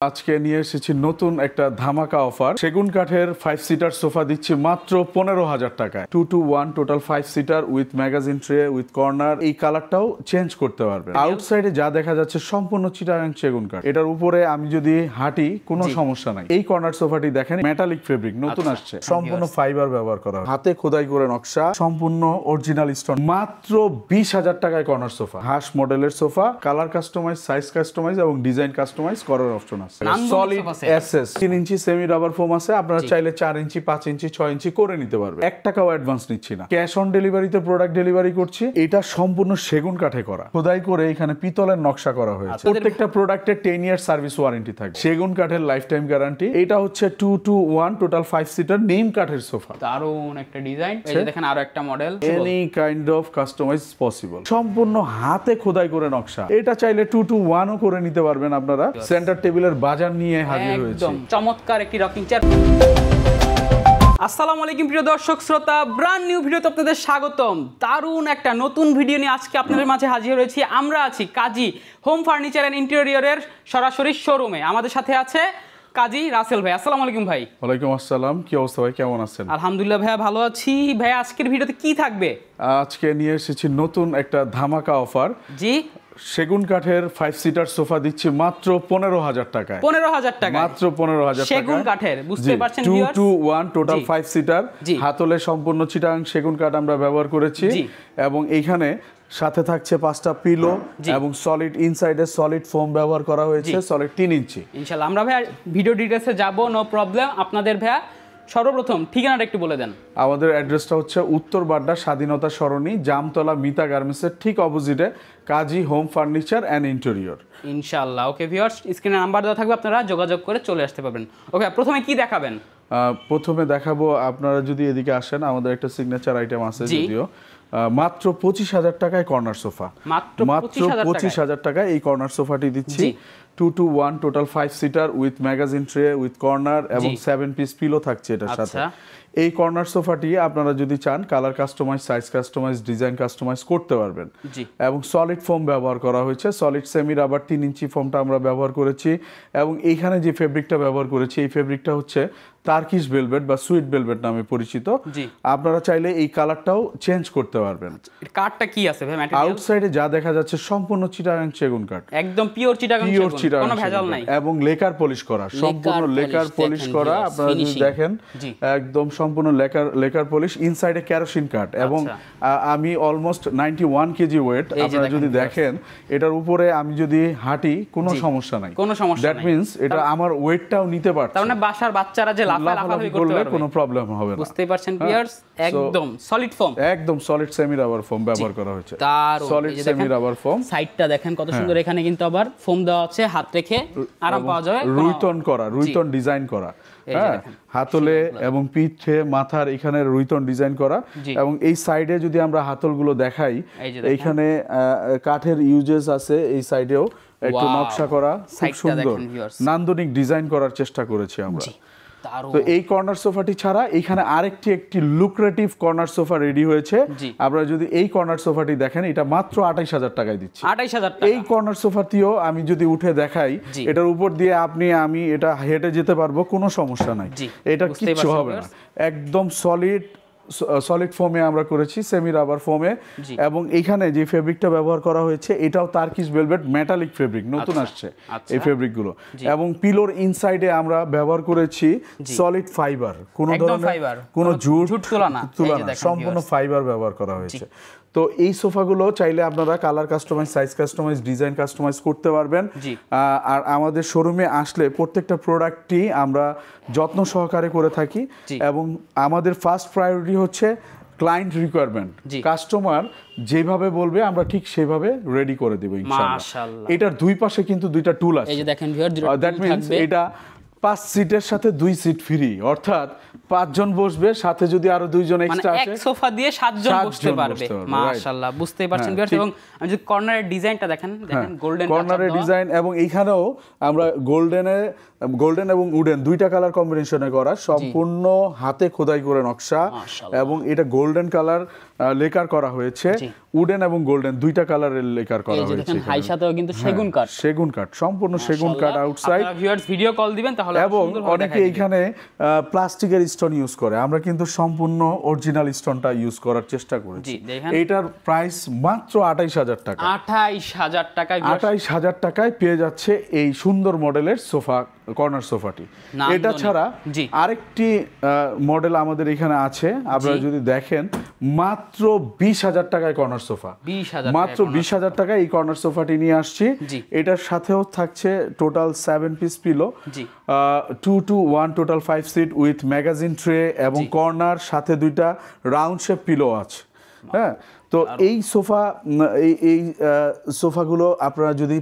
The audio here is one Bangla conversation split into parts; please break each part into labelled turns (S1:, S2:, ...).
S1: আজকে নিয়ে এসেছি নতুন একটা ধামাকা অফার। সেগুন কাঠের 5 সিটার সোফা দিচ্ছি মাত্র 15,000 টাকায়। 2-to-1 total 5 seater with magazine tray with corner. এই কালারটাও চেঞ্জ করতে পারবেন। আউটসাইডে যা দেখা যাচ্ছে সম্পূর্ণ চিটাগাং সেগুন কাঠ। এটার উপরে আমি যদি হাঁটি কোনো সমস্যা নাই। এই কর্নার সোফাটি দেখেন মেটালিক ফেব্রিক নতুন আসছে, সম্পূর্ণ ফাইবার ব্যবহার করা হয়, হাতে খোদাই করে নকশা, সম্পূর্ণ অরিজিনাল স্টোন। মাত্র 20,000 টাকায় কর্নার সোফা। হাঁস মডেলের sofa, colour customise, size customise এবং ডিজাইন কাস্টমাইজ করার অপশন আছে। Solid SS 3 inch semi rubber foam আছে। আপনারা চাইলে 4 ইঞ্চি 5 ইঞ্চি 6 ইঞ্চি করে নিতে পারবেন। 1 টাকাও অ্যাডভান্স নিচ্ছি না, ক্যাশ অন ডেলিভারিতে প্রোডাক্ট ডেলিভারি করছি। এটা সম্পূর্ণ সেগুন কাঠে করা, খোদাই করে এখানে পিতলের নকশা করা হয়েছে। প্রত্যেকটা প্রোডাক্টে 10 ইয়ার সার্ভিস ওয়ারেন্টি থাকে, সেগুন কাঠের লাইফ টাইম গ্যারান্টি। এটা হচ্ছে 2-to-1 টোটাল 5 সিটার নিম কাঠের সোফা।
S2: দারুণ একটা ডিজাইন। এই যে দেখেন আরো একটা model,
S1: any kind of customise possible, সম্পূর্ণ হাতে খোদাই করে নকশা। এটা চাইলে 2-to-1 ও করে নিতে পারবেন আপনারা। সেন্টার টেবিলের বাজার নিয়ে হাজির হয়েছে,
S2: একদম চমৎকার একটি রকিং চেয়ার। আসসালামু আলাইকুম প্রিয় দর্শক শ্রোতা, ব্র্যান্ড নিউ ভিডিওতে আপনাদের স্বাগতম। দারুণ একটা নতুন ভিডিও নিয়ে আজকে আপনাদের মাঝে হাজির হয়েছি। আমরা আছি কাজী হোম ফার্নিচার এন্ড ইন্টেরিয়রের সরাসরি শোরুমে। আমাদের সাথে আছে কাজী রাসেল ভাই। আসসালামু আলাইকুম ভাই।
S1: ওয়ালাইকুম আসসালাম, কি অবস্থা ভাই, কেমন আছেন?
S2: আলহামদুলিল্লাহ ভাইয়া ভালো আছি। ভাই আজকের ভিডিওতে কি থাকবে?
S1: আজকে নিয়ে এসেছি নতুন একটা ধামাকা অফার।
S2: জি,
S1: সেগুন কাঠের 5 সিটার সোফা দিচ্ছি মাত্র 15,000 টাকায়।
S2: 15,000 টাকা
S1: মাত্র 15,000 টাকা।
S2: সেগুন কাঠের, বুঝতে পারছেন ভিউয়ার্স,
S1: 2-to-1 টোটাল 5 সিটার হাতলে সম্পূর্ণ চিটাগাং সেগুন কাঠ আমরা ব্যবহার করেছি। এবং এইখানে সাথে থাকছে 5টা পিলো এবং সলিড ইনসাইডে সলিড ফোম ব্যবহার করা হয়েছে, সলিড 3 ইঞ্চি।
S2: ইনশাআল্লাহ আমরা ভাই ভিডিও ডিটেইলসে যাব, নো প্রবলেম। আপনাদের ভাই সর্বপ্রথম ঠিকানাটা একটু বলে দেন।
S1: আমাদের অ্যাড্রেসটা হচ্ছে উত্তর বাড্ডা স্বাধীনতা সরণি, জামতলা মিতা গার্মেন্টসের ঠিক অপোজিটে কাজী হোম ফার্নিচার অ্যান্ড ইন্টেরিয়র।
S2: ইনশাআল্লাহ। ওকে ভিউয়ার্স, স্ক্রিনে নাম্বার দেওয়া থাকবে, আপনারা যোগাযোগ করে চলে আসতে পারবেন। ওকে, প্রথমে কি দেখাবেন?
S1: প্রথমে দেখাবো, আপনারা যদি এদিকে আসেন, আমাদের একটা সিগনেচার আইটেম আছে যদিও। মাত্র 25,000 টাকায় কর্নার সোফা। মাত্র 25,000 টাকায় এই কর্নার সোফাটি দিচ্ছি। 2-to-1 total 5 seater with magazine tray with corner এবং 7 পিস পিলো থাকছে এটার সাথে। এই কর্নার সোফাটি আপনারা যদি চান colour customise, size customise, design customise করতে পারবেন। এবং সলিড ফোম ব্যবহার করা হয়েছে, সলিড সেমি রাবার 3 ইঞ্চি ফোমটা আমরা ব্যবহার করেছি। এবং এইখানে যে ফেব্রিকটা ব্যবহার করেছি, এই ফেব্রিকটা হচ্ছে টার্কিশ ভেলভেট বা সুইট ভেলভেট নামে পরিচিত। আপনারা চাইলে এই কালারটাও চেঞ্জ করতে পারবেন।
S2: কাঠটা কি আছে ভাই? ম্যাটেরিয়াল
S1: আউটসাইডে যা দেখা যাচ্ছে সম্পূর্ণ চিটাগাং সেগুন কাঠ,
S2: একদম পিওর চিটাগাং সেগুন, কোনো ভেজাল নাই।
S1: এবং লেকার পলিশ করা, সম্পূর্ণ লেকার পলিশ করা। আপনারা যদি দেখেন একদম সম্পূর্ণ লেকার পলিশ, ইনসাইডে কেরোসিন কাঠ। এবং আমি অলমোস্ট 91 কেজি ওয়েট। আপনারা যদি দেখেন এটার উপরে আমি যদি হাঁটি কোনো সমস্যা নাই,
S2: কোনো সমস্যা নাই।
S1: দ্যাট মিন্স এটা আমার ওয়েটটাও নিতে পারছে।
S2: তার মানে বাসার বাচ্চারা যে লাফালাফি করতে পারবে,
S1: কোনো প্রবলেম হবে না।
S2: বুঝতে পারছেন ভিউয়ার্স, একদম সলিড ফোম,
S1: একদম সলিড সেমি রাবার ফোম ব্যবহার করা হয়েছে। Solid semi rubber foam.
S2: সাইডটা দেখেন কত সুন্দর, এখানে কিন্তু আবার ফোম দেওয়া আছে, হাত রেখে আরাম পাওয়া যায়।
S1: রুইতন করা, রুইতন ডিজাইন করা, হ্যাঁ, হাতলে এবং পিঠে মাথার এখানে রুইতন ডিজাইন করা। এবং এই সাইডে যদি আমরা হাতলগুলো দেখাই, এইখানে কাঠের ইউজেস আছে, এই সাইডেও একটু নকশা করা, খুব সুন্দর নান্দনিক ডিজাইন করার চেষ্টা করেছি আমরা। তো এই কর্নার সোফাটি ছাড়া এখানে একটি লুক্রেটিভ কর্নার সোফা রেডি হয়েছে। আপনারা যদি এই কর্নার সোফাটি দেখেন, এটা মাত্র 28,000 টাকায় দিচ্ছি।
S2: 28,000 টাকা।
S1: এই কর্নার সোফাটিও আমি যদি উঠে দেখাই, এটার উপর দিয়ে আমি এটা হেঁটে যেতে পারবো, কোনো সমস্যা নাই, এটা কিচ্ছু হবে না। একদম সলিড ফোমে আমরা করেছি, সেমি রাবার ফোমে। এবং এইখানে যে ফেব্রিকটা ব্যবহার করা হয়েছে এটাও টার্কিশ ভেলভেট মেটালিক ফেব্রিক, নতুন আসছে এই ফেব্রিকগুলো। এবং পিলোর ইনসাইডে আমরা ব্যবহার করেছি সলিড ফাইবার, কোনো ধরনের কোনো ঝুট তোলা না, সম্পূর্ণ ফাইবার ব্যবহার করা হয়েছে। তো এই সোফাগুলো চাইলে আপনারা colour customise, size customise, design customise করতে পারবেন। আর আমাদের শোরুমে আসলে প্রত্যেকটা প্রোডাক্টই আমরা যত্ন সহকারে করে থাকি। এবং আমাদের ফার্স্ট প্রায়োরিটি হচ্ছে ক্লায়েন্ট রিকোয়ারমেন্ট। কাস্টমার যেভাবে বলবে আমরা ঠিক সেভাবে রেডি করে দেব ইনশাআল্লাহ। এটার দুই পাশে কিন্তু দুইটা টুল আছে,
S2: এই যে দেখেন ভিউয়ার,
S1: দ্যাট মিন্স এটা 5 সিটের সাথে 2 সিট ফ্রি, অর্থাৎ 5 জন বসবে, সাথে যদি আরো 2 জন
S2: মানে
S1: এক্সট্রা
S2: এক
S1: আসে
S2: সোফা দিয়ে 7 জন
S1: 7
S2: বসতে
S1: জন
S2: পারবে।
S1: বসতে পারবে,
S2: মাশাআল্লাহ, বুঝতেই পারছেন ভিউয়ার্স। এবং আমি যদি কর্নারের ডিজাইনটা দেখেন গোল্ডেন
S1: কর্নারের ডিজাইন, এবং এইখানেও আমরা গোল্ডেন এবং উডেন দুইটা কালার কম্বিনেশনে করা, সম্পূর্ণ হাতে খোদাই করে নকশা, এবং এটা গোল্ডেন কালার লেকার করা হয়েছে, উডেন এবং গোল্ডেন দুইটা কালারের লেকার করা হয়েছে।
S2: দেখেন হাই সাথেও কিন্তু সেগুন কাঠ,
S1: সম্পূর্ণ সেগুন কাঠ আউটসাইড।
S2: আপনারা ভিউয়ার্স ভিডিও কল দিবেন তাহলে
S1: এবং অনেকে এখানে প্লাস্টিকের স্টোন ইউজ করে, আমরা কিন্তু সম্পূর্ণ অরিজিনাল স্টোনটা ইউজ করার চেষ্টা করেছি। এটার প্রাইস মাত্র 28000 টাকা।
S2: 28000 টাকায়
S1: 28000 টাকায় পেয়ে যাচ্ছে এই সুন্দর মডেলের সোফা, কর্নার সোফাটি। এটা ছাড়া আরেকটি মডেল আমাদের এখানে আছে, আপনারা যদি দেখেন মাত্র 20000 টাকায় কর্নার সোফা, মাত্র 20000 টাকায় এই কর্নার সোফাটি নিয়ে আসছি। এটার সাথেও থাকছে total 7 piece pillow, 2 to 1 total 5 seat with magazine tray, এবং কর্নার সাথে 2টা রাউন্ড শেপ পিলো আছে। হ্যাঁ, তো এই সোফাগুলো আপনারা যদি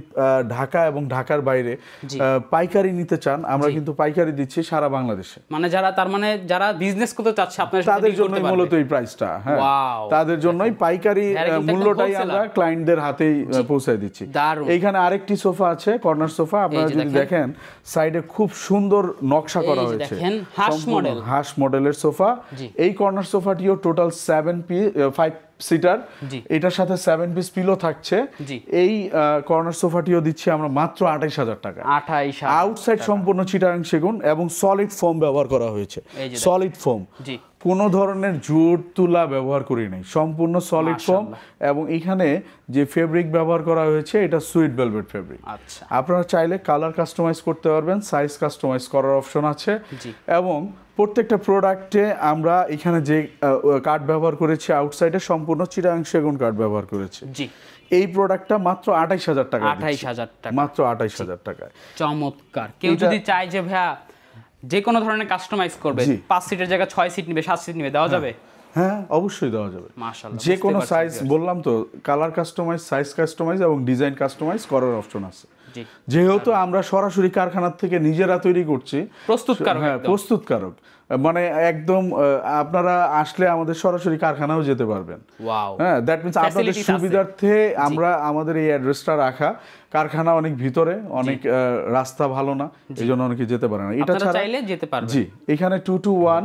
S1: ঢাকা এবং ঢাকার বাইরে পাইকারি নিতে চান, আমরা কিন্তু পাইকারি দিচ্ছি সারা বাংলাদেশে।
S2: মানে যারা বিজনেস করতে চাচ্ছে
S1: তাদের জন্যই মূলত এই প্রাইসটা। হ্যাঁ, তাদের জন্যই পাইকারি মূল্যটাই আমরা ক্লায়েন্টদের হাতেই পৌঁছে দিচ্ছি। এইখানে আরেকটি সোফা আছে, কর্নার সোফা, আপনারা যদি দেখেন সাইডে খুব সুন্দর নকশা করা হয়েছে, হাঁস মডেলের সোফা। এই কর্নার সোফাটিও টোটাল 5 সিটার, এটার সাথে 7 পিস পিলো থাকছে। এই কর্নার সোফাটিও দিচ্ছি আমরা মাত্র 28000 টাকা। আউটসাইড সম্পূর্ণ চিটাগাং সেগুন এবং সলিড ফোম ব্যবহার করা হয়েছে, সলিড ফোম, কোনো ধরনের জুট তুলা ব্যবহার করি নাই, সম্পূর্ণ সলিড ফোম। এবং এখানে যে ফেব্রিক ব্যবহার করা হয়েছে এটা সুইট ভেলভেট ফেব্রিক। আপনারা চাইলে কালার কাস্টমাইজ করতে পারবেন, সাইজ কাস্টমাইজ করার অপশন আছে। এবং প্রত্যেকটা প্রোডাক্টে আমরা এখানে যে কাঠ ব্যবহার করেছি আউটসাইডে সম্পূর্ণ চিটাগাং সেগুন কাঠ ব্যবহার করেছি। এই প্রোডাক্টটা মাত্র 28000 টাকা, মাত্র 28000 টাকায়।
S2: চমৎকার। কেউ যদি চায় যে ভাইয়া যে কোনো ধরনের কাস্টমাইজ করবে, 5 সিটের জায়গায় 6 সিট নিবে, 7 সিট নিবে, দেওয়া যাবে?
S1: হ্যাঁ, অবশ্যই দেওয়া যাবে।
S2: মাশাআল্লাহ,
S1: যে কোনো সাইজ, বললাম তো কালার কাস্টমাইজ, সাইজ কাস্টমাইজ এবং ডিজাইন কাস্টমাইজ করার অপশন আছে। যেহেতু আমরা সরাসরি কারখানা থেকে নিজেরা তৈরি করছি, প্রস্তুতকারক, মানে একদম আপনারা আসলে আমাদের সরাসরি কারখানাও যেতে পারবেন। হ্যাঁ, দ্যাট মিন্স আপনাদের সুবিধার্থে আমরা আমাদের এই অ্যাড্রেসটা রাখা। কারখানা অনেক ভিতরে, অনেক রাস্তা ভালো না, এই জন্য অনেকে যেতে পারে না। এটা ছাড়া
S2: চাইলে যেতে পারবে।
S1: জি, এখানে 2 to 1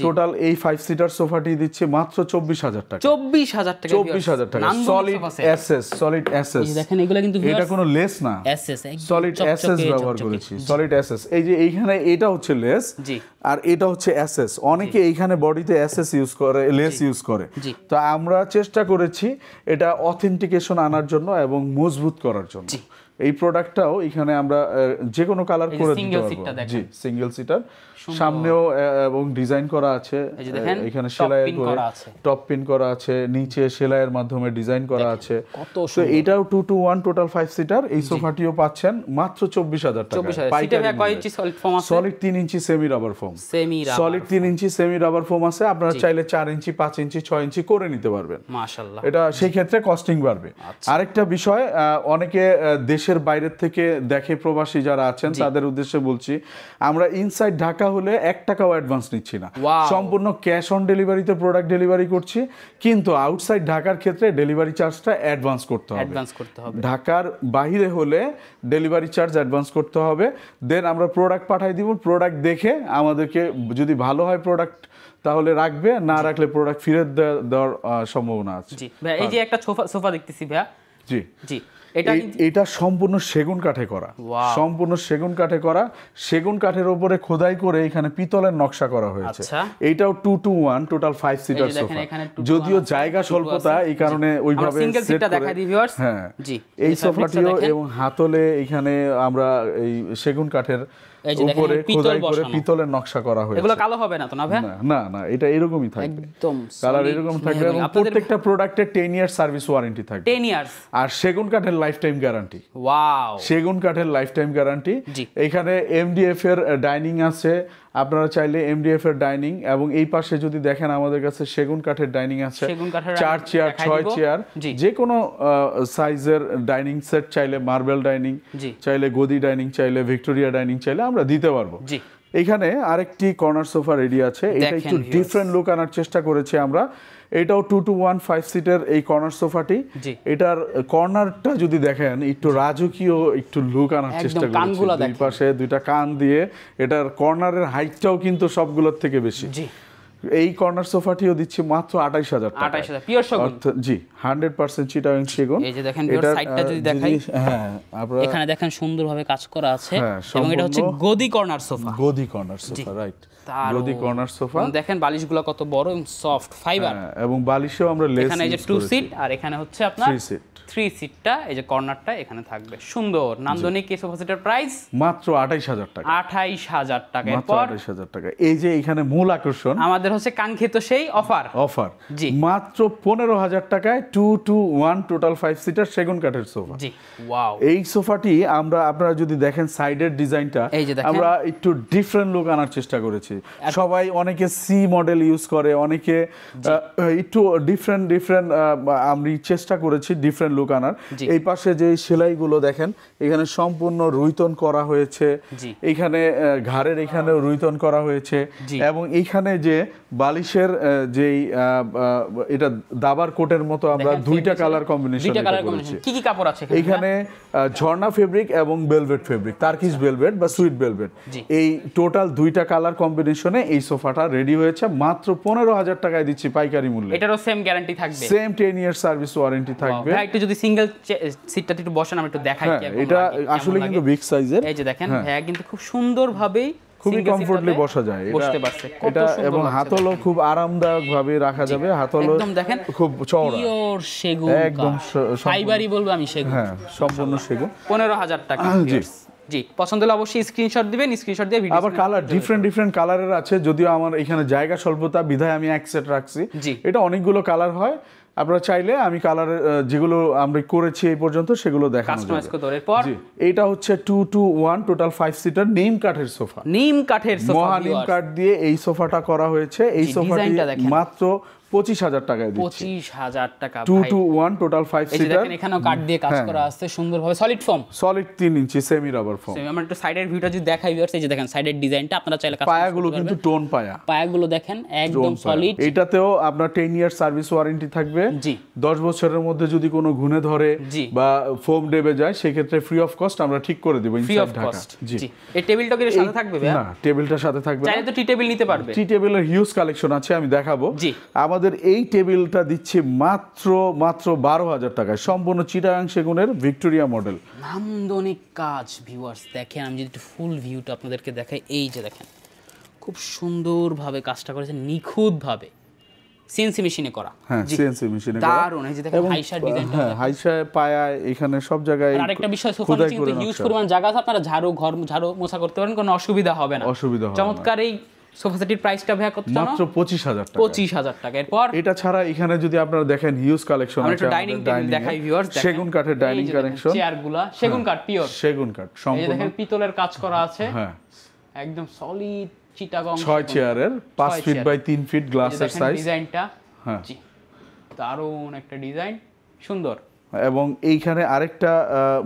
S1: টোটাল এই 5 সিটার সোফাটি দিচ্ছে মাত্র 24000 টাকা।
S2: 24000 টাকা,
S1: 24000 টাকা। সলিড এসএস,
S2: দেখেন এগুলো কিন্তু
S1: এটা কোনো লেস না, সলিড এসএস ব্যবহার করেছি, সলিড এসএস। এই যে এইখানে এটা হচ্ছে লেস, আর এটা হচ্ছে এসএস। অনেকে এইখানে বডিতে এসএস ইউজ করে, লেস ইউজ করে। তো আমরা চেষ্টা করেছি এটা অথেন্টিকেশন আনার জন্য এবং মজবুত করার জন্য। এই প্রোডাক্টটাও এখানে আমরা যে কোনো কালার করে দিতে পারবো। জি, সিঙ্গেল সিটার, সামনেও এবং ডিজাইন করা আছে, এখানে সেলাই করে টপ পিন করা আছে, নিচে সেলাইয়ের মাধ্যমে ডিজাইন করা আছে। তো এটাও 2 to 1 টোটাল 5 সিটার। এই সোফাটিও পাচ্ছেন মাত্র 24000 টাকা। Solid 3 inch semi rubber foam, solid 3 inch semi rubber foam আছে। আপনারা চাইলে 4 ইঞ্চি, 5 ইঞ্চি, 6 ইঞ্চি করে নিতে পারবেন।
S2: মাশাআল্লাহ,
S1: এটা সেই ক্ষেত্রে কস্টিং বাড়বে। আরেকটা বিষয়, অনেকে দেশের বাইরের থেকে দেখে, প্রবাসী যারা আছেন তাদের উদ্দেশ্যে বলছি, আমরা ইনসাইড ঢাকা হলে 1 টাকাও অ্যাডভান্স নিচ্ছি না, সম্পূর্ণ ক্যাশ অন ডেলিভারিতে প্রোডাক্ট ডেলিভারি করছি। কিন্তু আউটসাইড ঢাকার ক্ষেত্রে ডেলিভারি চার্জটা অ্যাডভান্স করতে হবে। ঢাকার বাইরে হলে ডেলিভারি চার্জ অ্যাডভান্স করতে হবে। দেন আমরা প্রোডাক্ট পাঠাই দিব, প্রোডাক্ট দেখে আমাদেরকে যদি ভালো হয় প্রোডাক্ট তাহলে রাখবে, না রাখলে প্রোডাক্ট ফেরত দেওয়ার সম্ভাবনা আছে।
S2: এই যে একটা সোফা দেখতেছি ভাইয়া, জি
S1: এটা সম্পূর্ণ সেগুন কাঠে করা, সম্পূর্ণ সেগুন কাঠে করা। সেগুন কাঠের উপরে খোদাই করে এখানে পিতলের নকশা করা হয়েছে। এইটাও 2 to 1 টোটাল 5 সিটার সোফা। যদিও জায়গা স্বল্পতা, এই কারণে ওইভাবে সেট করে। হ্যাঁ, এই সোফাটিও এবং হাতলে এখানে আমরা এই সেগুন কাঠের উপরে খোদাই করে পিতলের নকশা করা হয়েছে।
S2: এগুলো কালো হবে না তো? না ভাই,
S1: না, এটা এরকমই থাকবে, একদম কালার এরকম থাকবে। এবং প্রত্যেকটা প্রোডাক্টে 10 ইয়ার্স সার্ভিস ওয়ারেন্টি থাকবে,
S2: 10 ইয়ার্স।
S1: আর সেগুন কাঠের লাইফ টাইম গ্যারান্টি। ওয়াও, সেগুন কাঠের লাইফ টাইম গ্যারান্টি। এখানে এমডিএফ এর ডাইনিং আছে, আপনারা চাইলে এমডিএফ এর ডাইনিং, এবং এই পাশে যদি দেখেন আমাদের কাছে সেগুন কাঠের ডাইনিং আছে, 4 চেয়ার, 6 চেয়ার, যে কোনো সাইজের ডাইনিং সেট চাইলে, মার্বেল ডাইনিং চাইলে, গদি ডাইনিং চাইলে, ভিক্টোরিয়া ডাইনিং চাইলে আমরা দিতে পারবো।
S2: জি।
S1: এখানে আরেকটি কর্নার সোফা রেডি আছে, এটা একটু ডিফারেন্ট লুক আনার চেষ্টা করেছি আমরা। এটাও 2-to-1 5 সিটের এই কর্নার সোফাটি। এটার কর্নারটা যদি দেখেন একটু রাজকীয় একটু লুক আনার চেষ্টা করেছি, দুই পাশে দুইটা কান দিয়ে। এটার কর্নারের হাইটটাও কিন্তু সবগুলোর থেকে বেশি। এই কর্নার সোফাটিও দিচ্ছি মাত্র 28,000 টাকা।
S2: 28,000 পিওর সেগুন।
S1: জি 100% চিটাগাং সেগুন।
S2: এই যে দেখেন ভিউয়ার সাইডটা যদি দেখাই,
S1: হ্যাঁ আপনারা
S2: এখানে দেখেন সুন্দরভাবে কাজ করা আছে এবং এটা হচ্ছে গদি কর্নার সোফা।
S1: গদি কর্নার সোফা, রাইট, গদি কর্নার সোফা।
S2: দেখেন বালিশগুলো কত বড় এবং সফট ফাইবার,
S1: এবং বালিশেও আমরা লেস।
S2: এখানে এই যে 2 সিট আর এখানে হচ্ছে আপনার 3 সিটটা, এই যে কর্নারটা এখানে থাকবে। সুন্দর নান্দনিক এই সোফা সেটের প্রাইস
S1: মাত্র 28,000 টাকা।
S2: 28,000 টাকা।
S1: মাত্র 28,000 টাকা। এই যে এখানে মূল আকর্ষণ আমাদের
S2: হচ্ছে কাঙ্ক্ষিত সেই অফার।
S1: জি মাত্র 15,000 টাকায় 2-to-1 টোটাল 5 সিটার সেগুন কাঠের সোফা।
S2: জি ওয়াও।
S1: এই সোফাটি আপনারা যদি দেখেন সাইডের ডিজাইনটা আমরা একটু ডিফারেন্ট লুক আনার চেষ্টা করেছি। সবাই অনেকে সি মডেল ইউজ করে, অনেকে একটু ডিফারেন্ট আমরা চেষ্টা করেছি ডিফারেন্ট লুক আনার। এই পাশে যে সেলাইগুলো দেখেন, এখানে সম্পূর্ণ রুইতন করা হয়েছে, এখানে ঘাড়ের এখানেও রুইতন করা হয়েছে, এবং এইখানে যে বালিশের যেই এটা দাবার কোটের মতো আমরা দুইটা কালার কম্বিনেশন করেছি।
S2: কি কি কাপড় আছে
S1: এখানে? ঝর্ণা ফেব্রিক এবং ভেলভেট ফেব্রিক, টার্কিশ ভেলভেট বা সুইট ভেলভেট, এই টোটাল দুইটা কালার কম্বিনেশনে এই সোফাটা রেডি হয়েছে। মাত্র 15,000 টাকায় দিচ্ছি পাইকারি মূল্যে।
S2: এটারও সেম গ্যারান্টি থাকবে,
S1: সেম 10 ইয়ার সার্ভিস ওয়ারেন্টি থাকবে।
S2: একটু যদি সিঙ্গেল সিটটা একটু বসান আমি একটু দেখাই কি
S1: এটা আসলে কিন্তু বিগ সাইজের।
S2: এই যে দেখেন ভাইয়া কিন্তু খুব সুন্দরভাবেই
S1: খুবই কমফোর্টলি বসা যায় এটা, এবং হাতলও খুব আরামদায়ক ভাবে রাখা যাবে। হাতলও
S2: একদম দেখেন
S1: খুব চওড়া,
S2: পিওর সেগুন,
S1: একদম
S2: ফাইবারই বলবো আমি সেগুন।
S1: হ্যাঁ সম্পূর্ণ সেগুন।
S2: 15,000 টাকা। জি পছন্দ হলে অবশ্যই স্ক্রিনশট দিবেন, স্ক্রিনশট দিয়ে ভিডিও।
S1: আবার কালার ডিফারেন্ট কালারের আছে, যদিও আমার এখানে জায়গা স্বল্পতা বিধায় আমি এক সেট রাখছি। এটা অনেকগুলো কালার হয়, আপনারা চাইলে আমি কালারের যেগুলো আমরা করেছি এই পর্যন্ত সেগুলো দেখানো যাবে। জি এটা হচ্ছে 2-to-1 টোটাল 5 সিটার নিম কাঠের সোফা।
S2: নিম কাঠের সোফা,
S1: মহানিম কাঠ দিয়ে এই সোফাটা করা হয়েছে। এই সোফাটি মাত্র 25,000 টাকায় দিচ্ছি।
S2: 25,000 টাকা।
S1: 2-to-1 total 5 seater.
S2: এখানেও কাঠ দিয়ে কাজ করা আছে সুন্দরভাবে, solid foam,
S1: solid 3 inch semi rubber foam.
S2: আমরা একটু সাইডের ভিউটা যদি দেখাই ভিউয়ার্স, এই যে দেখেন সাইডের ডিজাইনটা আপনারা চাইলে কাজ করতে পারবেন।
S1: পায়াগুলো কিন্তু টোন পায়াগুলো
S2: দেখেন একদম সলিড।
S1: এটাতেও আপনার 10 ইয়ার সার্ভিস ওয়ারেন্টি থাকবে। 10 বছরের মধ্যে যদি কোনো ঘুণে ধরে বা ফোম ডেবে যায় সেক্ষেত্রে ফ্রি অফ কস্ট আমরা ঠিক করে দেব ইনসাইড ঢাকা। জি
S2: এই টেবিলটা কি সাথে থাকবে ভাই?
S1: না, টেবিলটার সাথে থাকবে না,
S2: চাইলে তো টি টেবিল নিতে পারবে।
S1: টি টেবিলের হিউজ কালেকশন আছে, আমি দেখাবো। আমাদের এই টেবিলটা দিচ্ছি মাত্র 12,000 টাকায়, সম্পূর্ণ চিটাগাং সেগুনের ভিক্টোরিয়া মডেল।
S2: নান্দনিক কাজ ভিউয়ার্স দেখেন, আমি যদি একটু ফুল ভিউটা আপনাদেরকে দেখাই, এই যে দেখেন খুব সুন্দরভাবে কাজটা করেছে, নিখুঁতভাবে সিএনসি মেশিনে করা।
S1: হ্যাঁ সিএনসি মেশিনে করা,
S2: দারুণ। এই যে দেখেন হাইশার ডিজাইনটা,
S1: হ্যাঁ হাইশা পায়া এখানে সব জায়গায়।
S2: আরেকটা বিষয়, সোফার কিন্তু হিউজ পরিমাণ জায়গা আছে, আপনারা ঝাড়ু মোছা করতে পারেন, কোনো অসুবিধা হবে না। চমৎকার এই সোফা সেটের প্রাইসটা ভাইয়া কত?
S1: মাত্র 25,000 টাকা।
S2: 25,000 টাকা। এরপর
S1: এটা ছাড়া এখানে যদি আপনারা দেখেন হিউজ কালেকশন আছে।
S2: ডাইনিং টেবিল দেখাই ভিউয়ার্স,
S1: সেগুন কাঠের ডাইনিং কালেকশন,
S2: চেয়ারগুলা সেগুন কাঠ, পিওর
S1: সেগুন কাঠ সম্পূর্ণ।
S2: এই দেখেন পিতলের কাজ করা আছে,
S1: হ্যাঁ
S2: একদম সলিড চিটাগং।
S1: 6 চেয়ারের 5 ফিট বাই 3 ফিট গ্লাসের সাইজ।
S2: ডিজাইনটা
S1: হ্যাঁ
S2: জি দারুণ একটা ডিজাইন, সুন্দর।
S1: এবং এইখানে আরেকটা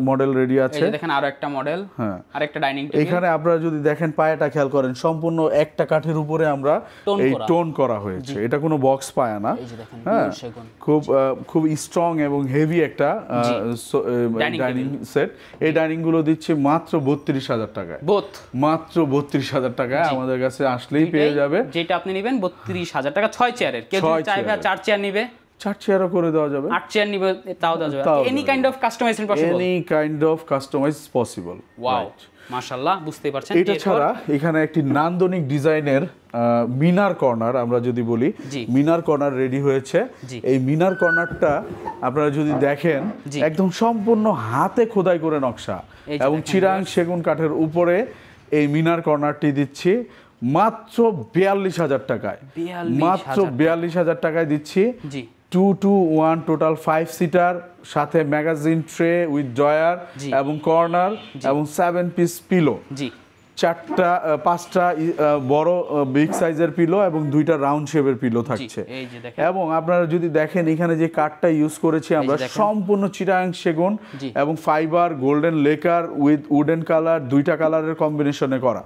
S1: মডেল রেডি আছে,
S2: এই দেখেন আরো একটা মডেল, হ্যাঁ আরেকটা ডাইনিং টেবিল।
S1: এখানে আপনারা যদি দেখেন পায়াটা খেয়াল করেন, সম্পূর্ণ একটা কাঠের উপরে আমরা এই টোন করা হয়েছে, এটা কোনো বক্স পায়া না। হ্যাঁ খুব স্ট্রং এবং হেভি একটা ডাইনিং সেট। এই ডাইনিং গুলো দিচ্ছে মাত্র 32,000 টাকায়। মাত্র 32,000 টাকায় আমাদের কাছে আসলেই পেয়ে যাবে।
S2: যেটা আপনি নেবেন 32,000 টাকা 6 চেয়ারের। কেউ যদি চাইবে 4 চেয়ার নিবে,
S1: 4 চেয়ারও করে দেওয়া যাবে,
S2: 8 চেয়ার নিবে তাও দেওয়া যাবে। Any kind of customisation possible,
S1: any kind of customise possible.
S2: Wow মাশাআল্লাহ, বুঝতেই পারছেন।
S1: এটা ছাড়া এখানে একটি নান্দনিক ডিজাইনের মিনার কর্নার আমরা যদি বলি, মিনার কর্নার রেডি হয়েছে। এই মিনার কর্নারটা আপনারা যদি দেখেন একদম সম্পূর্ণ হাতে খোদাই করে নকশা, এবং চিটাগাং সেগুন কাঠের উপরে এই মিনার কর্নারটি দিচ্ছি মাত্র 42,000 টাকায়। মাত্র 42,000 টাকায় দিচ্ছি। 2-to-1 টোটাল 5 সিটার, সাথে ম্যাগাজিন ট্রে উইথ ড্রয়ার এবং কর্নার এবং 7 পিস পিলো। পাঁচটা বড় বিগ সাইজের পিলো এবং 2টা রাউন্ড শেপের পিলো থাকছে।
S2: এই যে দেখেন,
S1: এবং আপনারা যদি দেখেন এখানে যে কাঠটা ইউজ করেছি আমরা সম্পূর্ণ চিটাগাং সেগুন এবং fibre golden lacquer with wooden colour, 2টা কালারের কম্বিনেশনে করা।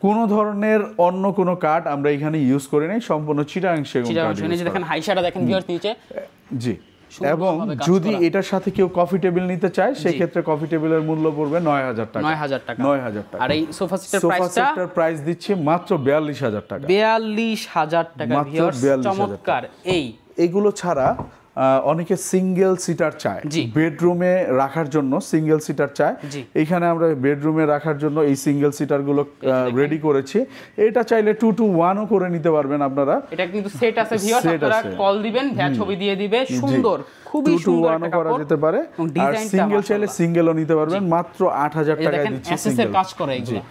S1: কোনো ধরনের অন্য কোনো কাঠ আমরা এখানে ইউজ করি নাই, সম্পূর্ণ চিটাগাং সেগুন কাঠ।
S2: দেখেন হাইশাটা দেখেন ভিউয়ার্স নিচে।
S1: জি, এবং যদি এটার সাথে কেউ কফি টেবিল নিতে চায় সেই ক্ষেত্রে কফি টেবিলের মূল্য পড়বে 9000 টাকা।
S2: 9000 টাকা।
S1: 9000 টাকা।
S2: আর এই সোফা সেটের
S1: প্রাইস দিচ্ছি মাত্র 42000 টাকা।
S2: 42000 টাকা ভিউয়ার্স, চমৎকার।
S1: এইগুলো ছাড়া অনেকে সিঙ্গেল সিটার চায়, বেডরুমে রাখার জন্য সিঙ্গেল সিটার চায়। এখানে আমরা বেডরুমে রাখার জন্য এই সিঙ্গেল সিটার গুলো রেডি করেছি। এটা চাইলে 2 to 1ও করে নিতে পারবেন আপনারা।
S2: এটা কিন্তু সেট আছে ভিউয়ার্স, আপনারা কল দিবেন, ভাইয়া ছবি দিয়ে দিবে। সুন্দর, খুবই সুন্দর একটা
S1: করা যেতে পারে। আর সিঙ্গেল চাইলে সিঙ্গেলও নিতে পারবেন। মাত্র 8000 টাকায় দিচ্ছি সিঙ্গেল।
S2: এসএস এর কাজ করে এগুলো,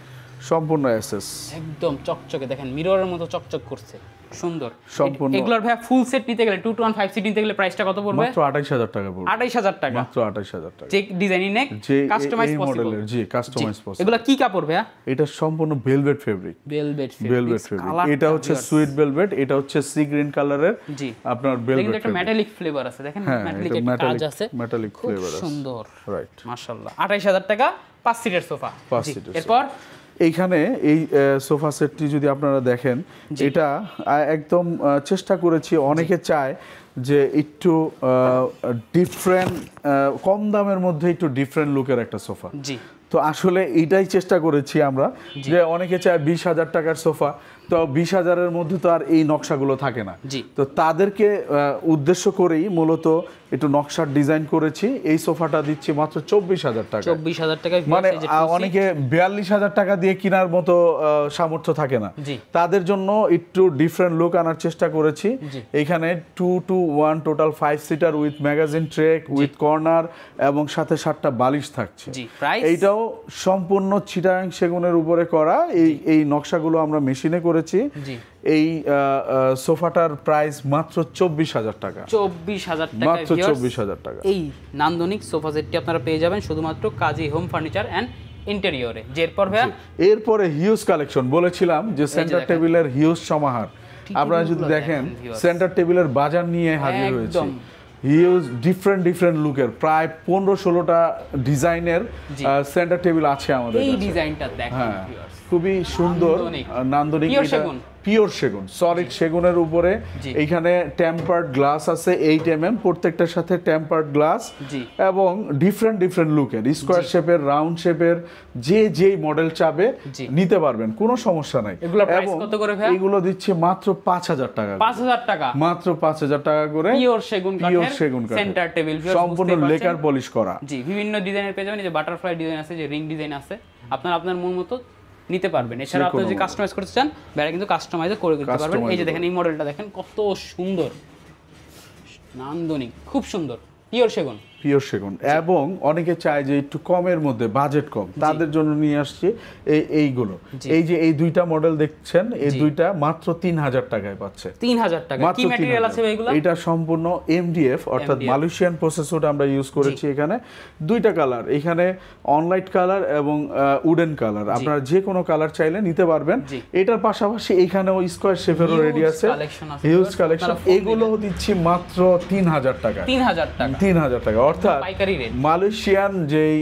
S1: সম্পূর্ণ এসএস,
S2: একদম চকচকে। দেখেন মিররের মতো চকচক করছে, সুন্দর
S1: সম্পূর্ণ।
S2: এগুলোর ভাই ফুল সেট নিতে গেলে 2 to 1 5 সিট নিতে গেলে প্রাইসটা কত পড়বে?
S1: মাত্র 28000 টাকা পড়বে।
S2: 28000 টাকা,
S1: মাত্র 28000 টাকা।
S2: যে ডিজাইনিং নেক কাস্টমাইজ পসিবল।
S1: জি, কাস্টমাইজ পসিবল।
S2: এগুলা কি কাপড় ভাইয়া?
S1: এটা সম্পূর্ণ ভেলভেট ফেব্রিক।
S2: Velvet
S1: fabric. এটা হচ্ছে সুইট ভেলভেট, এটা হচ্ছে সি গ্রিন কালারের।
S2: জি,
S1: আপনার ভেলভেট
S2: একটা মেটালিক ফ্লেভার আছে, দেখেন মেটালিক একটা কাজ আছে,
S1: মেটালিক ফ্লেভার আছে,
S2: সুন্দর।
S1: রাইট,
S2: মাশাআল্লাহ। 28000 টাকা 5 সিটের সোফা। এরপর
S1: এইখানে এই সোফা সেটটি যদি আপনারা দেখেন, এটা একদম চেষ্টা করেছি, অনেকে চায় যে একটু ডিফারেন্ট, কম দামের মধ্যে একটু ডিফারেন্ট লুকের একটা সোফা। তো আসলে এইটাই চেষ্টা করেছি আমরা, যে অনেকে চায় 20000 টাকার সোফা, তো 20000-এর মধ্যে তো আর এই নকশাগুলো থাকে না। তো তাদেরকে উদ্দেশ্য করেই মূলত একটু নকশার ডিজাইন করেছি। এই সোফাটা দিচ্ছি মাত্র 24000 টাকা।
S2: 24000 টাকা,
S1: মানে অনেকে 42000 টাকা দিয়ে কেনার মতো সামর্থ্য থাকে না, তাদের জন্য একটু ডিফারেন্ট লুক আনার চেষ্টা করেছি। এখানে 2 to 1 total 5 seater with magazine tray with corner এবং সাথে 7টা বালিশ থাকছে। এইটাও সম্পূর্ণ চিটাগাং সেগুনের উপরে করা। এই নকশাগুলো আমরা মেশিনে করেছি। এই সোফাটার প্রাইস মাত্র 24000 টাকা।
S2: 24000 টাকা,
S1: মাত্র 24000 টাকা।
S2: এই নান্দনিক সোফা সেটটি আপনারা পেয়ে যাবেন শুধুমাত্র কাজী হোম ফার্নিচার এন্ড ইন্টেরিয়রে।
S1: এরপরে হিউজ কালেকশন বলেছিলাম যে সেন্টার টেবিলের হিউজ সমাহার। আপনারা যদি দেখেন সেন্টার টেবিলের বাজার নিয়ে হাজির হয়েছে। হিউজ ডিফারেন্ট লুকের প্রায় 15-16টা ডিজাইনের সেন্টার টেবিল আছে আমাদের।
S2: এই ডিজাইনটা দেখেন,
S1: খুবই সুন্দর, নান্দনিক। পিওর সেগুন, সলিড সেগুনের উপরে এইখানে টেম্পার্ড গ্লাস আছে 8 mm, প্রত্যেকটার সাথে টেম্পার্ড গ্লাস এবং ডিফারেন্ট লুকের, স্কোয়ার শেপের, রাউন্ড শেপের, যেই মডেল চাবে নিতে পারবেন, কোনো সমস্যা নাই। এবং এগুলো দিচ্ছে মাত্র 5000 টাকা।
S2: 5000 টাকা,
S1: মাত্র 5000 টাকা করে।
S2: পিওর সেগুন কাঠের সেন্টার টেবিল,
S1: সম্পূর্ণ লেকার পলিশ করা।
S2: জি, বিভিন্ন ডিজাইনের পেয়ে যাবেন। এই যে বাটারফ্লাই ডিজাইন আছে, যে রিং ডিজাইন আছে, আপনার মন মতো নিতে পারবেন। এছাড়া আপনি যদি কাস্টমাইজ করতে চান, বাইরে কিন্তু কাস্টমাইজ করে দিতে পারবেন। এই যে দেখেন এই মডেলটা দেখেন কত সুন্দর, নান্দনিক, খুব সুন্দর, পিওর সেগুন। এবং অনেকে চায় যে একটু কমের মধ্যে, বাজেট কম, তাদের জন্য নিয়ে আসছি এইগুলো। এই যে এই 2টা মডেল দেখছেন, এই 2টা মাত্র 3000 টাকায় পাচ্ছে। 3000 টাকা। কি ম্যাটেরিয়াল আছে এগুলো?
S1: এটা সম্পূর্ণ MDF অর্থাৎ মালয়েশিয়ান প্রসেসড আমরা ইউজ করেছি। এখানে 2টা কালার, এখানে অনলাইট কালার এবং উডেন কালার, আপনারা যে কোনো কালার চাইলে নিতে পারবেন। এটার পাশাপাশি এখানেও স্কয়ার শেপেরও রেডি আছে, হিউজ কালেকশন। এগুলো দিচ্ছি মাত্র 3000 টাকা। 3000 টাকা, অর্থাৎ মালয়েশিয়ান যেই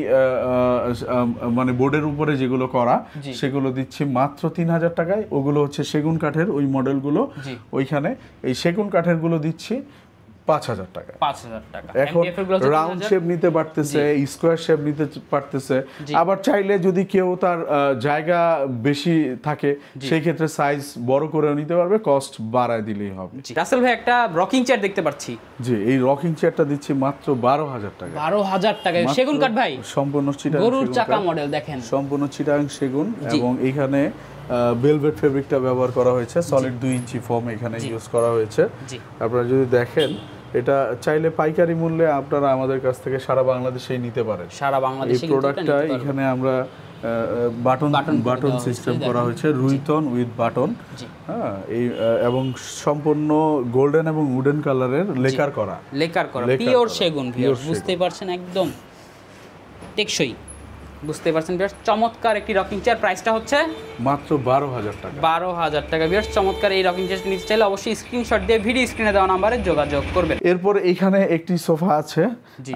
S1: মানে বোর্ডের উপরে যেগুলো করা, সেগুলো দিচ্ছি মাত্র 3000 টাকায়। ওগুলো হচ্ছে সেগুন কাঠের ওই মডেলগুলো। ওইখানে এই সেগুন কাঠের গুলো দিচ্ছি 5000 টাকা।
S2: 5000 টাকা।
S1: এখন রাউন্ড শেপ নিতে পারতেছে, স্কয়ার শেপ নিতে পারতেছে। আবার চাইলে যদি কেউ তার জায়গা বেশি থাকে, সেই ক্ষেত্রে সাইজ বড় করেও নিতে পারবে, কস্ট বাড়ায় দিলেই হবে।
S2: রাসেল ভাই, একটা রকিং চেয়ার দেখতে পাচ্ছি।
S1: জি, এই রকিং চেয়ারটা দিচ্ছি মাত্র 12000 টাকা।
S2: 12000 টাকা সেগুন কাঠ ভাই,
S1: সম্পূর্ণ চিটাগাং
S2: গরুর চাকা মডেল দেখেন,
S1: সম্পূর্ণ চিটাগাং সেগুন। এবং এখানে ভেলভেট ফেব্রিকটা ব্যবহার করা হয়েছে, সলিড 2 ইঞ্চি ফোম এখানে ইউজ করা হয়েছে। আপনারা যদি দেখেন, এটা চাইলে পাইকারি মূল্যে আপনারা আমাদের কাছ থেকে সারা বাংলাদেশেই নিতে পারেন।
S2: সারা বাংলাদেশে
S1: এই প্রোডাক্টটা এখানে আমরা বাটন সিস্টেম করা হয়েছে, রুইতন উইথ বাটন। হ্যাঁ, এই এবং সম্পূর্ণ গোল্ডেন এবং উডেন কালারের লেকার করা,
S2: পিওর সেগুন। বুঝতেই পারছেন, একদম টেকসই। বুঝতে পারছেন ভিউয়ার্স, চমৎকার একটি রকিং চেয়ার, প্রাইসটা হচ্ছে
S1: মাত্র 12,000 টাকা।
S2: 12,000 টাকা। ভিউয়ার্স, চমৎকার এই রকিং চেয়ারটি নিতে চাইলে অবশ্যই স্ক্রিনশট দিয়ে ভিডিও স্ক্রিনে দেওয়া নম্বরে যোগাযোগ করবেন।
S1: এরপর এখানে একটি সোফা আছে,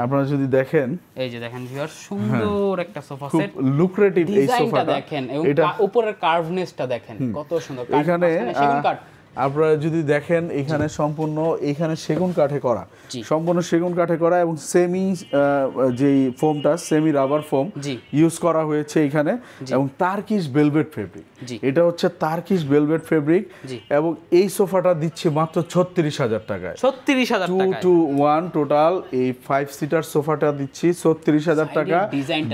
S1: আপনারা যদি দেখেন,
S2: এই যে দেখেন ভিউয়ার্স, সুন্দর একটা সোফা সেট,
S1: লুক্রেটিভ এই
S2: ডিজাইনটা
S1: সোফাটা
S2: দেখেন এবং উপরের কার্ভনেসটা দেখেন কত সুন্দর।
S1: এখানে
S2: সেগুন কাঠ,
S1: আপনারা যদি দেখেন এখানে সম্পূর্ণ এখানে সেগুন কাঠে করা, সম্পূর্ণ সেগুন কাঠে করা এবং সেমি যেই ফোমটা সেমি রাবার ফোম ইউজ করা হয়েছে এখানে, এবং টার্কিশ ভেলভেট ফেব্রিক, এটা হচ্ছে টার্কিশ ভেলভেট ফেব্রিক, এবং এই সোফাটা দিচ্ছি মাত্র 36,000 টাকায়।
S2: 36,000 টাকা
S1: 2 to 1 টোটাল এই 5 সিটার সোফাটা দিচ্ছি 36,000 টাকা।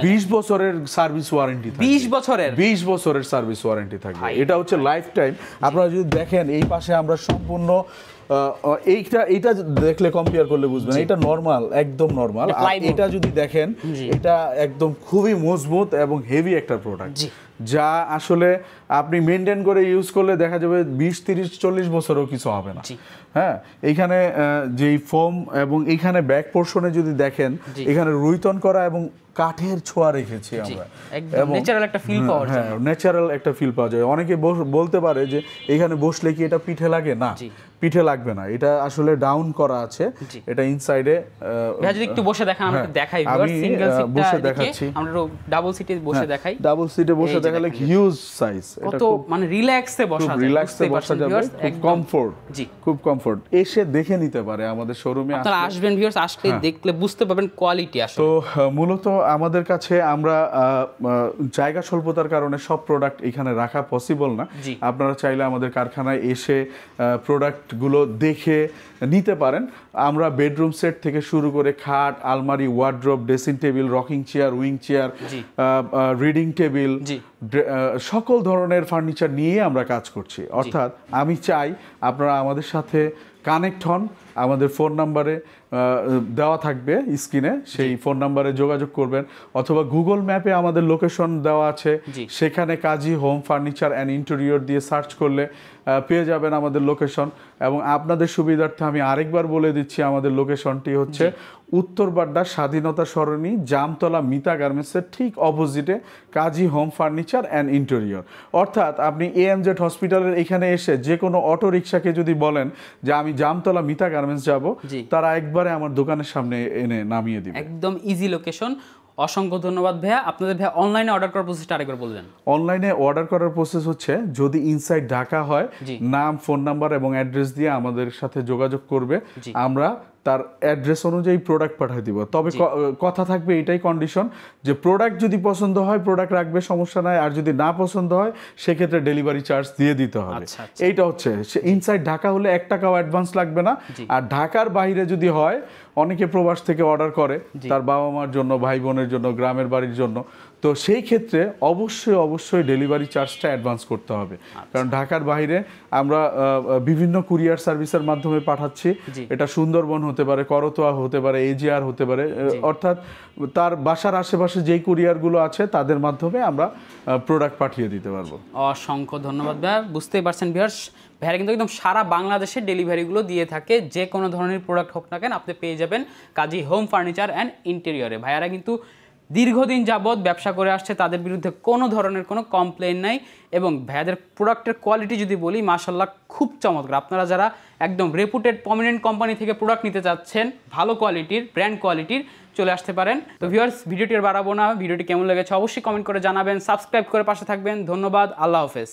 S1: 20 বছরের সার্ভিস ওয়ারেন্টি থাকবে। 20 বছরের সার্ভিস ওয়ারেন্টি থাকবে। এটা হচ্ছে লাইফ টাইম। আপনারা যদি দেখেন এই পাশে আমরা সম্পূর্ণ এইটা দেখলে কম্পেয়ার করলে বুঝবেন এটা নরমাল, একদম নরমাল। আর এটা যদি দেখেন এটা একদম খুবই মজবুত এবং হেভি একটা প্রোডাক্ট, যা আসলে আপনি মেনটেন করে ইউজ করলে দেখা যাবে 20, 30, 40 বছরও কিছু হবে না। হ্যাঁ, এইখানে যেই ফোম এবং এইখানে ব্যাক পোর্শনে যদি দেখেন এখানে রুইতন করা এবং কাঠের ছোঁয়া রেখেছি আমরা,
S2: একদম ন্যাচারাল একটা ফিল পাওয়া যায়।
S1: হ্যাঁ, ন্যাচারাল একটা ফিল পাওয়া যায়। অনেকে বলতে পারে যে এখানে বসলে কি এটা পিঠে লাগে, না পিঠে লাগবে না, এটা আসলে ডাউন করা আছে, এটা ইনসাইডে।
S2: ভাই যদি একটু বসে দেখেন, আমরা দেখাই ভিউয়ার, সিঙ্গেল সিটটা
S1: বসে দেখাচ্ছি,
S2: আমরা ডাবল সিটে বসে দেখাই।
S1: ডাবল সিটে বসে দেখালে হিউজ সাইজ,
S2: এটা কত মানে রিল্যাক্সে বসা যায়,
S1: রিল্যাক্সে বসা যাবে, খুব কমফোর্ট, খুব কমফোর্ট। এসে দেখে নিতে পারে আমাদের শোরুমে,
S2: আপনারা আসবেন ভিউয়ার্স, আসলে দেখলে বুঝতে পারবেন কোয়ালিটি আসলে।
S1: তো মূলত আমাদের কাছে আমরা জায়গা স্বল্পতার কারণে সব প্রোডাক্ট এখানে রাখা পসিবল না। আপনারা চাইলে আমাদের কারখানায় এসে প্রোডাক্টগুলো দেখে নিতে পারেন। আমরা বেডরুম সেট থেকে শুরু করে খাট, আলমারি, wardrobe, dressing table, rocking chair, wing chair, reading table, সকল ধরনের ফার্নিচার নিয়ে আমরা কাজ করছি। অর্থাৎ আমি চাই আপনারা আমাদের সাথে কানেক্ট হন। আমাদের ফোন নাম্বারে দেওয়া থাকবে স্ক্রিনে, সেই ফোন নাম্বারে যোগাযোগ করবেন, অথবা গুগল ম্যাপে আমাদের লোকেশন দেওয়া আছে, সেখানে কাজী হোম ফার্নিচার অ্যান্ড ইন্টেরিয়র দিয়ে সার্চ করলে পেয়ে যাবেন আমাদের লোকেশন। এবং আপনাদের সুবিধার্থে আমি আরেকবার বলে দিচ্ছি, আমাদের লোকেশনটি হচ্ছে উত্তর বাড্ডা স্বাধীনতা সরণি, জামতলা মিতা গার্মেন্টসের ঠিক অপোজিটে কাজী হোম ফার্নিচার অ্যান্ড ইন্টেরিয়র। অর্থাৎ আপনি AMZ হসপিটালের এখানে এসে যে কোনো অটো রিক্সাকে যদি বলেন যে আমি জামতলা মিতা গার্মেন্টস যাব, তারা একবারে আমার দোকানের সামনে এনে নামিয়ে দিবে।
S2: একদম ইজি লোকেশন। অসংখ্য ধন্যবাদ ভাইয়া। আপনাদের ভাইয়া অনলাইনে অর্ডার করার প্রসেসটা আরেকবার বলবেন।
S1: অনলাইনে অর্ডার করার প্রসেস হচ্ছে, যদি ইনসাইড ঢাকা হয়, নাম, ফোন নাম্বার এবং অ্যাড্রেস দিয়ে আমাদের সাথে যোগাযোগ করবে, আমরা তার অ্যাড্রেস অনুযায়ী প্রোডাক্ট পাঠিয়ে দিব। তবে কথা থাকবে এটাই কন্ডিশন যে প্রোডাক্ট যদি পছন্দ হয় প্রোডাক্ট রাখবে, সমস্যা নাই, আর যদি না পছন্দ হয় সেক্ষেত্রে ডেলিভারি চার্জ দিয়ে দিতে হবে। এইটা হচ্ছে ইনসাইড ঢাকা হলে 1 টাকাও অ্যাডভান্স লাগবে না। আর ঢাকার বাইরে যদি হয়, অনেকে প্রবাস থেকে অর্ডার করে তার বাবা মার জন্য, ভাই বোনের জন্য, গ্রামের বাড়ির জন্য, তো সেই ক্ষেত্রে অবশ্যই ডেলিভারি চার্জটা অ্যাডভান্স করতে হবে। কারণ ঢাকার বাইরে আমরা বিভিন্ন কুরিয়ার সার্ভিসের মাধ্যমে পাঠাচ্ছি। এটা সুন্দরবন হতে পারে, করতোয়া হতে পারে, AJR হতে পারে, অর্থাৎ তার বাসার আশেপাশে যেই কুরিয়ারগুলো আছে তাদের মাধ্যমে আমরা প্রোডাক্ট পাঠিয়ে দিতে পারবো।
S2: অসংখ্য ধন্যবাদ ভাইয়া। বুঝতেই পারছেন ভিউয়ার্স, ভাইয়া কিন্তু একদম সারা বাংলাদেশে ডেলিভারিগুলো দিয়ে থাকে। যে কোনো ধরনের প্রোডাক্ট হোক না কেন আপনি পেয়ে যাবেন কাজী হোম ফার্নিচার অ্যান্ড ইন্টেরিয়রে। ভাইয়ারা কিন্তু দীর্ঘদিন যাবৎ ব্যবসা করে আসছে, তাদের বিরুদ্ধে কোনো ধরনের কোনো কমপ্লেন নাই। এবং ভাইয়াদের প্রোডাক্টের কোয়ালিটি যদি বলি, মাশাল্লাহ খুব চমৎকার। আপনারা যারা একদম রেপুটেড প্রমিনেন্ট কোম্পানি থেকে প্রোডাক্ট নিতে চাচ্ছেন, ভালো কোয়ালিটির, ব্র্যান্ড কোয়ালিটির, চলে আসতে পারেন। তো ভিউয়ার্স, ভিডিওটি আর বাড়াবো না, ভিডিওটি কেমন লেগেছে অবশ্যই কমেন্ট করে জানাবেন, সাবস্ক্রাইব করে পাশে থাকবেন। ধন্যবাদ, আল্লাহ হাফেজ।